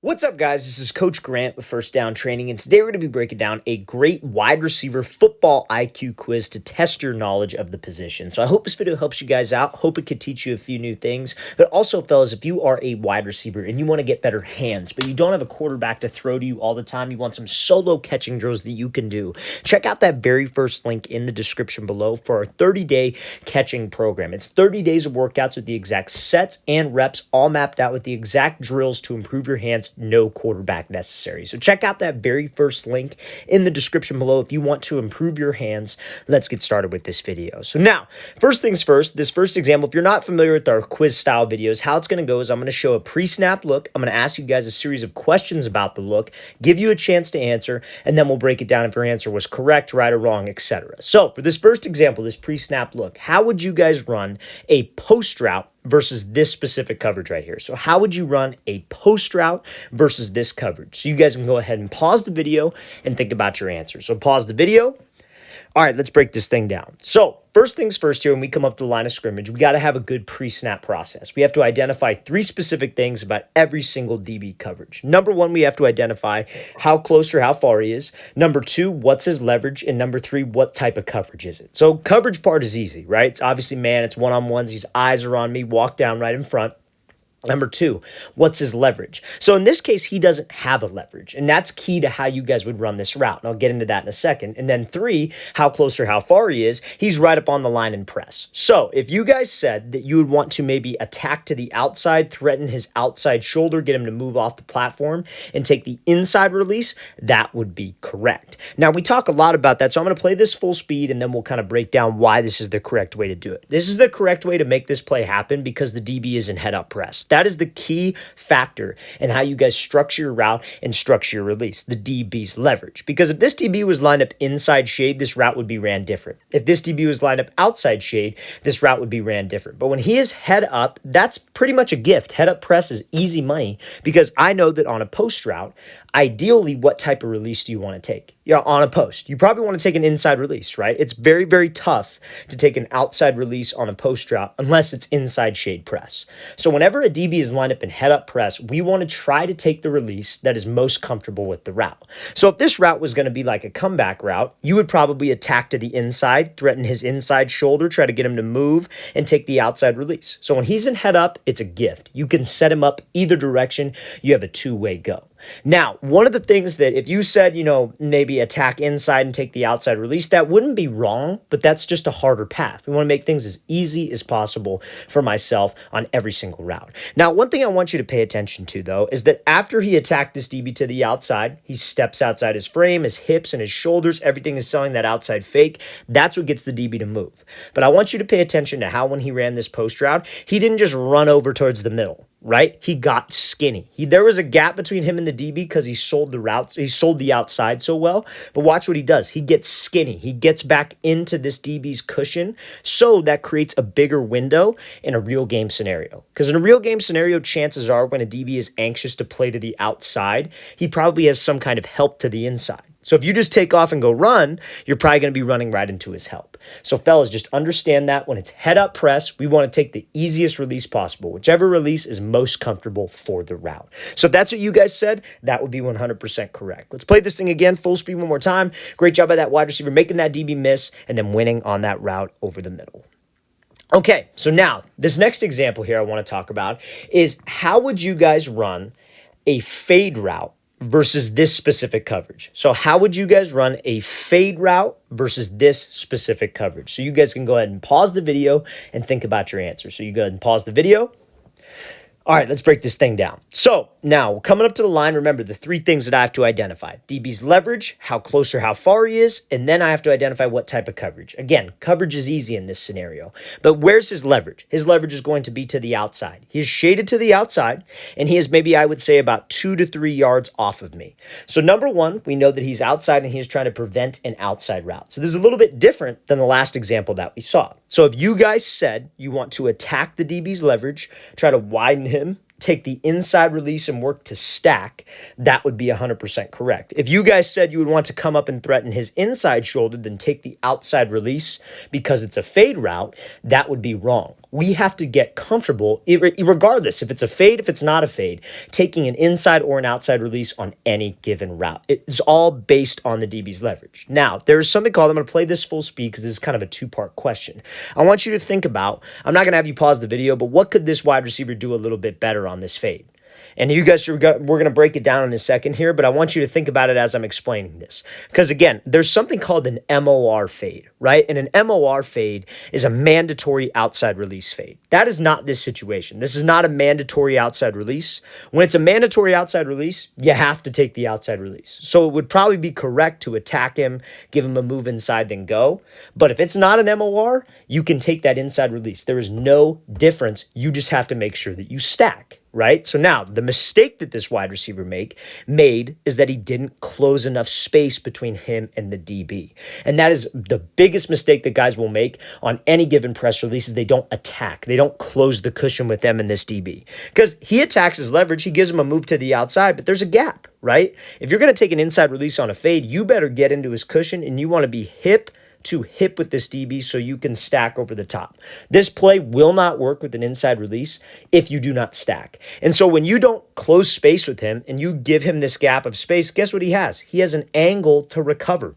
What's up, guys? This is Coach Grant with First Down Training, and today we're going to be breaking down a great wide receiver football IQ quiz to test your knowledge of the position. So I hope this video helps you guys out. Hope it could teach you a few new things. But also, fellas, if you are a wide receiver and you want to get better hands, but you don't have a quarterback to throw to you all the time, you want some solo catching drills that you can do, check out that very first link in the description below for our 30-day catching program. It's 30 days of workouts with the exact sets and reps all mapped out with the exact drills to improve your hands. No quarterback necessary. So check out that very first link in the description below if you want to improve your hands. Let's get started with this video. So now, first things first, this first example, if you're not familiar with our quiz style videos, how it's going to go is I'm going to show a pre-snap look. I'm going to ask you guys a series of questions about the look, give you a chance to answer, and then we'll break it down if your answer was correct, right or wrong, etc. So for this first example, this pre-snap look, how would you guys run a post route versus this specific coverage right here? So how would you run a post route versus this coverage? So you guys can go ahead and pause the video and think about your answer. So pause the video. All right, let's break this thing down. So first things first here, when we come up to the line of scrimmage, we got to have a good pre-snap process. We have to identify three specific things about every single DB coverage. Number one, we have to identify how close or how far he is. Number two, what's his leverage? And number three, what type of coverage is it? So coverage part is easy, right? It's obviously man, it's one-on-ones. His eyes are on me, walk down right in front. Number two, what's his leverage? So in this case, he doesn't have a leverage, and that's key to how you guys would run this route. And I'll get into that in a second. And then three, how close or how far he is, he's right up on the line and press. So if you guys said that you would want to maybe attack to the outside, threaten his outside shoulder, get him to move off the platform and take the inside release, that would be correct. Now, we talk a lot about that, so I'm going to play this full speed, and then we'll kind of break down why this is the correct way to do it. This is the correct way to make this play happen because the DB is in head-up press. That is the key factor in how you guys structure your route and structure your release, the DB's leverage. Because if this DB was lined up inside shade, this route would be ran different. If this DB was lined up outside shade, this route would be ran different. But when he is head up, that's pretty much a gift. Head up press is easy money because I know that on a post route, ideally, what type of release do you want to take? Yeah, on a post, you probably want to take an inside release, right? It's very, very tough to take an outside release on a post route unless it's inside shade press. So whenever a DB is lined up in head up press, we want to try to take the release that is most comfortable with the route. So if this route was going to be like a comeback route, you would probably attack to the inside, threaten his inside shoulder, try to get him to move and take the outside release. So when he's in head up, it's a gift. You can set him up either direction. You have a two-way go. Now, one of the things that if you said, maybe attack inside and take the outside release, that wouldn't be wrong, but that's just a harder path. We want to make things as easy as possible for myself on every single route. Now, one thing I want you to pay attention to, though, is that after he attacked this DB to the outside, he steps outside his frame, his hips and his shoulders, everything is selling that outside fake. That's what gets the DB to move. But I want you to pay attention to how when he ran this post route, he didn't just run over towards the middle. Right? He got skinny. There was a gap between him and the DB because he sold the routes. He sold the outside so well. But watch what he does. He gets skinny. He gets back into this DB's cushion. So that creates a bigger window in a real game scenario. Because in a real game scenario, chances are when a DB is anxious to play to the outside, he probably has some kind of help to the inside. So if you just take off and go run, you're probably going to be running right into his help. So fellas, just understand that when it's head up press, we want to take the easiest release possible, whichever release is most comfortable for the route. So if that's what you guys said, that would be 100% correct. Let's play this thing again, full speed one more time. Great job by that wide receiver, making that DB miss and then winning on that route over the middle. Okay, so now this next example here I want to talk about is how would you guys run a fade route versus this specific coverage? So how would you guys run a fade route versus this specific coverage? So you guys can go ahead and pause the video and think about your answer. So you go ahead and pause the video. All right, let's break this thing down. So now coming up to the line, remember the three things that I have to identify: DB's leverage, how close or how far he is, and then I have to identify what type of coverage. Again, coverage is easy in this scenario, but where's his leverage? His leverage is going to be to the outside. He is shaded to the outside, and he is maybe, I would say, about 2 to 3 yards off of me. So number one, we know that he's outside and he is trying to prevent an outside route. So this is a little bit different than the last example that we saw. So if you guys said you want to attack the DB's leverage, try to widen him, take the inside release and work to stack, that would be 100% correct. If you guys said you would want to come up and threaten his inside shoulder, then take the outside release because it's a fade route, that would be wrong. we have to get comfortable, regardless if it's a fade, if it's not a fade, taking an inside or an outside release on any given route. It's all based on the DB's leverage. Now, there's something called, I'm going to play this full speed because this is kind of a two-part question. I want you to think about, I'm not going to have you pause the video, but what could this wide receiver do a little bit better on this fade? And you guys, we're going to break it down in a second here, but I want you to think about it as I'm explaining this. Because again, there's something called an MOR fade, right? And an MOR fade is a mandatory outside release fade. That is not this situation. This is not a mandatory outside release. When it's a mandatory outside release, you have to take the outside release. So it would probably be correct to attack him, give him a move inside, then go. But if it's not an MOR, you can take that inside release. There is no difference. You just have to make sure that you stack. Right? So now the mistake that this wide receiver made is that he didn't close enough space between him and the DB. And that is the biggest mistake that guys will make on any given press release is they don't attack. They don't close the cushion with them and this DB. Because he attacks his leverage, he gives him a move to the outside, but there's a gap, right? If you're going to take an inside release on a fade, you better get into his cushion and you want to be hip to hip with this DB so you can stack over the top. This play will not work with an inside release if you do not stack. And so when you don't close space with him and you give him this gap of space, guess what he has? He has an angle to recover.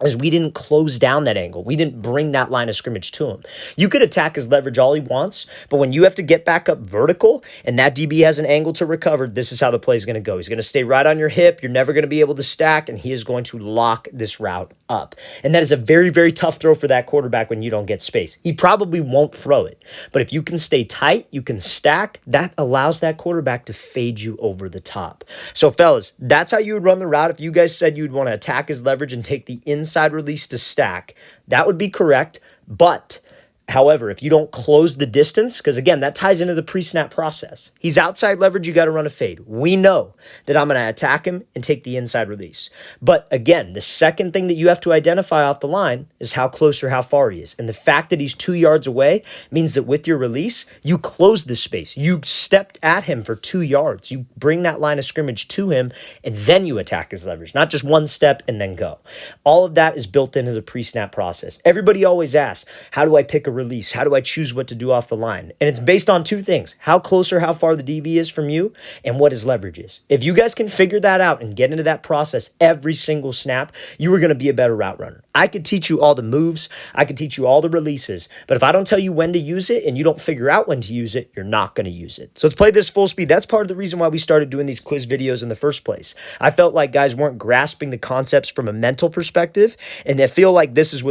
As we didn't close down that angle. We didn't bring that line of scrimmage to him. You could attack his leverage all he wants, but when you have to get back up vertical and that DB has an angle to recover, this is how the play is going to go. He's going to stay right on your hip. You're never going to be able to stack, and he is going to lock this route up. And that is a very, very tough throw for that quarterback when you don't get space. He probably won't throw it, but if you can stay tight, you can stack, that allows that quarterback to fade you over the top. So fellas, that's how you would run the route. If you guys said you'd want to attack his leverage and take the inside release to stack, that would be correct. But however, if you don't close the distance, because again, that ties into the pre-snap process. He's outside leverage, you got to run a fade. We know that I'm going to attack him and take the inside release. But again, the second thing that you have to identify off the line is how close or how far he is. And the fact that he's 2 yards away means that with your release, you close the space. You stepped at him for 2 yards. You bring that line of scrimmage to him, and then you attack his leverage, not just one step and then go. All of that is built into the pre-snap process. Everybody always asks, how do I pick a release? How do I choose what to do off the line? And it's based on two things: how close or how far the DB is from you and what his leverage is. If you guys can figure that out and get into that process every single snap, you are going to be a better route runner. I could teach you all the moves. I could teach you all the releases. But if I don't tell you when to use it and you don't figure out when to use it, you're not going to use it. So let's play this full speed. That's part of the reason why we started doing these quiz videos in the first place. I felt like guys weren't grasping the concepts from a mental perspective, and I feel like that's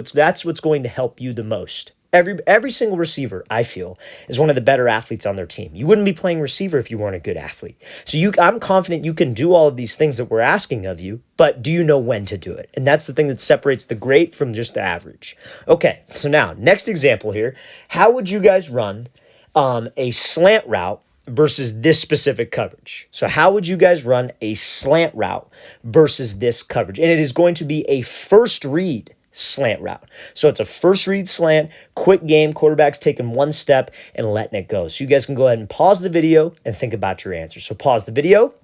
what's going to help you the most. Every single receiver, I feel, is one of the better athletes on their team. You wouldn't be playing receiver if you weren't a good athlete. So I'm confident you can do all of these things that we're asking of you, but do you know when to do it? And that's the thing that separates the great from just the average. Okay, so now, next example here. How would you guys run a slant route versus this specific coverage? So how would you guys run a slant route versus this coverage? And it is going to be a first read slant route. So it's a first read slant, quick game, quarterback's taking one step and letting it go. So you guys can go ahead and pause the video and think about your answer. So pause the video.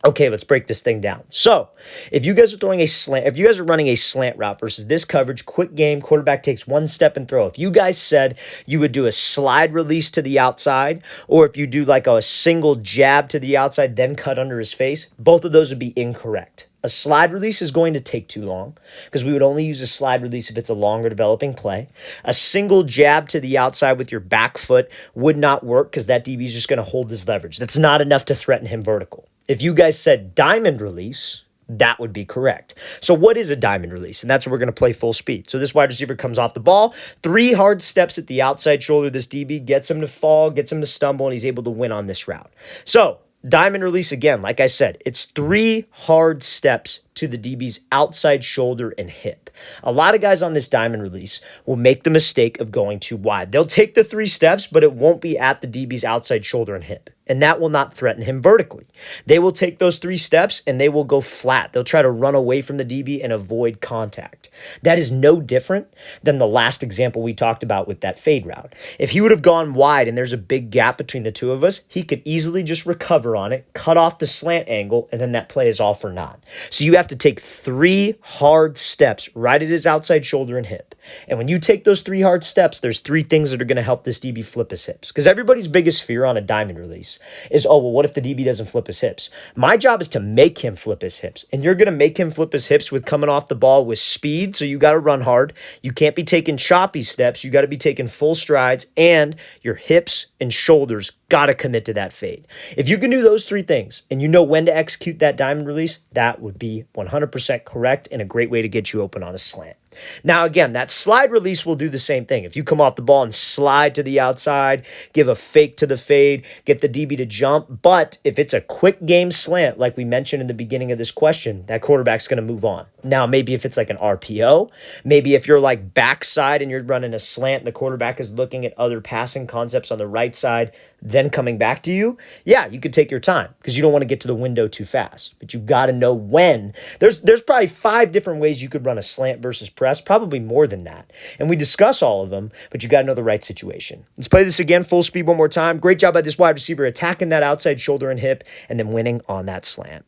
Okay, let's break this thing down. So if you guys are running a slant route versus this coverage, quick game, quarterback takes one step and throw. If you guys said you would do a slide release to the outside, or if you do like a single jab to the outside, then cut under his face, both of those would be incorrect. A slide release is going to take too long because we would only use a slide release if it's a longer developing play. A single jab to the outside with your back foot would not work because that DB is just going to hold his leverage. That's not enough to threaten him vertical. If you guys said diamond release, that would be correct. So what is a diamond release? And that's what we're going to play full speed. So this wide receiver comes off the ball, 3 hard steps at the outside shoulder. This DB gets him to fall, gets him to stumble, and he's able to win on this route. So diamond release, again, like I said, it's 3 hard steps to the DB's outside shoulder and hip. A lot of guys on this diamond release will make the mistake of going too wide. They'll take the 3 steps, but it won't be at the DB's outside shoulder and hip. And that will not threaten him vertically. They will take those 3 steps and they will go flat. They'll try to run away from the DB and avoid contact. That is no different than the last example we talked about with that fade route. If he would have gone wide and there's a big gap between the two of us, he could easily just recover on it, cut off the slant angle, and then that play is all for naught. So you have have to take 3 hard steps right at his outside shoulder and hip. And when you take those 3 hard steps, there's 3 things that are going to help this DB flip his hips. Because everybody's biggest fear on a diamond release is, oh, well, what if the DB doesn't flip his hips? My job is to make him flip his hips. And you're going to make him flip his hips with coming off the ball with speed. So you got to run hard. You can't be taking choppy steps. You got to be taking full strides. And your hips and shoulders got to commit to that fade. If you can do those 3 things and you know when to execute that diamond release, that would be 100% correct and a great way to get you open on a slant. Now, again, that slide release will do the same thing. If you come off the ball and slide to the outside, give a fake to the fade, get the DB to jump. But if it's a quick game slant, like we mentioned in the beginning of this question, that quarterback's going to move on. Now, maybe if it's like an RPO, maybe if you're like backside and you're running a slant and the quarterback is looking at other passing concepts on the right side, then coming back to you, yeah, you could take your time because you don't want to get to the window too fast. But you got to know when. There's probably 5 different ways you could run a slant versus press, probably more than that. And we discuss all of them, but you got to know the right situation. Let's play this again, full speed one more time. Great job by this wide receiver attacking that outside shoulder and hip and then winning on that slant.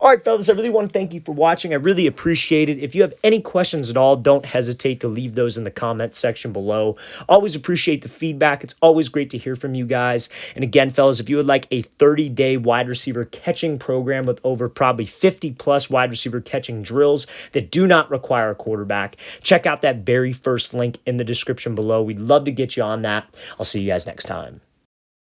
All right, fellas, I really want to thank you for watching. I really appreciate it. If you have any questions at all, don't hesitate to leave those in the comment section below. Always appreciate the feedback. It's always great to hear from you guys. And again, fellas, if you would like a 30-day wide receiver catching program with over probably 50+ wide receiver catching drills that do not require a quarterback, check out that very first link in the description below. We'd love to get you on that. I'll see you guys next time.